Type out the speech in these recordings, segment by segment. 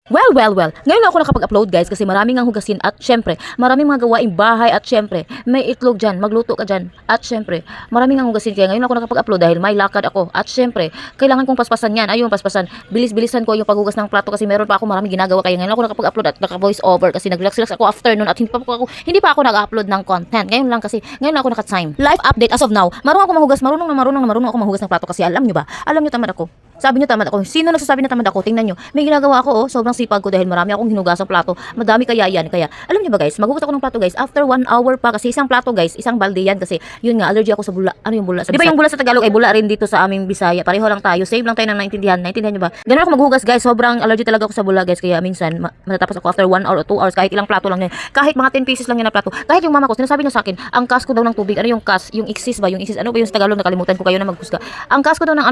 Well. Ngayon lang ako nakapag-upload guys kasi maraming ang hugasin at syempre, maraming mga gawaing bahay at syempre, may itlog dyan, magluto ka dyan. At syempre, maraming ang hugasin kaya ngayon lang ako nakapag-upload dahil may lakad ako. At syempre, kailangan kong paspasan yan. Ayun, paspasan. Bilis-bilisan ko yung paghugas ng plato kasi meron pa ako maraming ginagawa kaya ngayon lang ako nakapag-upload at naka-voice over kasi nag-relax ako afternoon at hindi pa ako nag-upload ng content. Ngayon lang ako naka-time. Life update as of now. Marunong ako mahugas ng plato kasi alam nyo ba? Alam nyo tamad ako. Sabi niyo tamad ako. Sino nagsasabi na tamad ako? Tingnan niyo. May ginagawa ako sobrang sipag ko dahil marami akong hinugasang plato. Madami kaya yan. Kaya alam niyo ba guys, maghugas ako ng plato guys after 1 hour pa kasi isang plato guys, isang balde yan kasi yun nga allergy ako sa bula. Ano yung bula? Di ba yung bula sa Tagalog ay bula rin dito sa aming Bisaya. Pareho lang tayo. Same lang tayo ng naintindihan. Naintindihan niyo ba? Ganun ako maghugas guys. Sobrang allergy talaga ako sa bula guys. Kaya minsan matatapos ako after 1 hour o 2 hours kahit ilang plato lang yan. Kahit mga 10 pieces lang yan na plato. Kahit yung mama ko sinasabi niya sa akin, ang kas ko daw ng tubig. Ano yung kas? Yung iksis ba? Yung iksis ano ba yung sa Tagalog nakalimutan ko kayo na maghusga. Ang kas ko daw ng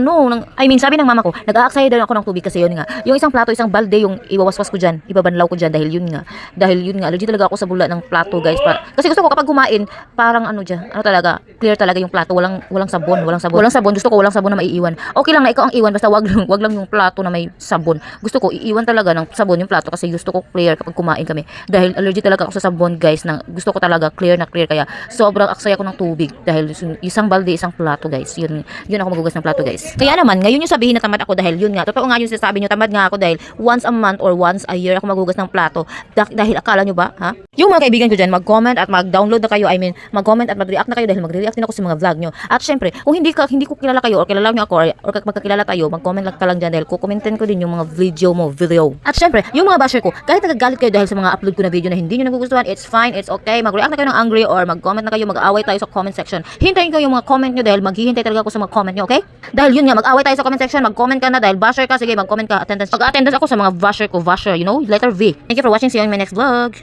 sabi ng mama ko, nag-aaksaya daw ako ng tubig kasi yun nga. Yung isang plato, isang balde yung iwawaswas ko diyan, ibabanlaw ko diyan dahil yun nga. Allergy talaga ako sa bula ng plato, guys. Kasi gusto ko kapag kumain, parang talaga, clear talaga yung plato, walang sabon. Gusto ko walang sabon na maiiwan. Okay lang na ikaw ang iwan basta wag lang yung plato na may sabon. Gusto ko iiwan talaga ng sabon yung plato kasi gusto ko clear kapag kumain kami. Dahil allergy talaga ako sa sabon, guys, na gusto ko talaga clear kaya sobrang aksaya ko ng tubig dahil isang balde, isang plato, guys. Yun ako maghugas ng plato, guys. Kaya naman, ngayon yung sabihin na tamad ako dahil yun nga. Totoo nga yung sinasabi nyo, tamad nga ako dahil once a month or once a year ako maghugas ng plato. Dahil akala nyo ba, ha? Yung mga kaibigan ko dyan, mag-comment at mag-download na kayo. Mag-comment at mag-react na kayo dahil mag-react din ako sa mga vlog nyo. At syempre, kung hindi ko kilala kayo or kilala nyo ako or magkakilala tayo, mag-comment lang ka lang dyan dahil kukommentin ko din yung mga video. At syempre, yung mga basher ko, kahit nagagalit kayo dahil sa mga upload ko na video na hindi nyo nagugustuhan, it's fine, it's okay. Mag-react na kayo ng angry or mag-comment na kayo, mag-away tayo sa comment section. Hintayin ko yung mga comment nyo dahil maghihintay talaga ako sa mga comment nyo, okay? Dahil yun nga, mag-away tayo sa comment section, mag-comment ka na dahil basher ka, sige, mag-comment ka, attendance. Pag-attendance ako sa mga basher ko, letter V. Thank you for watching, see you in my next vlog.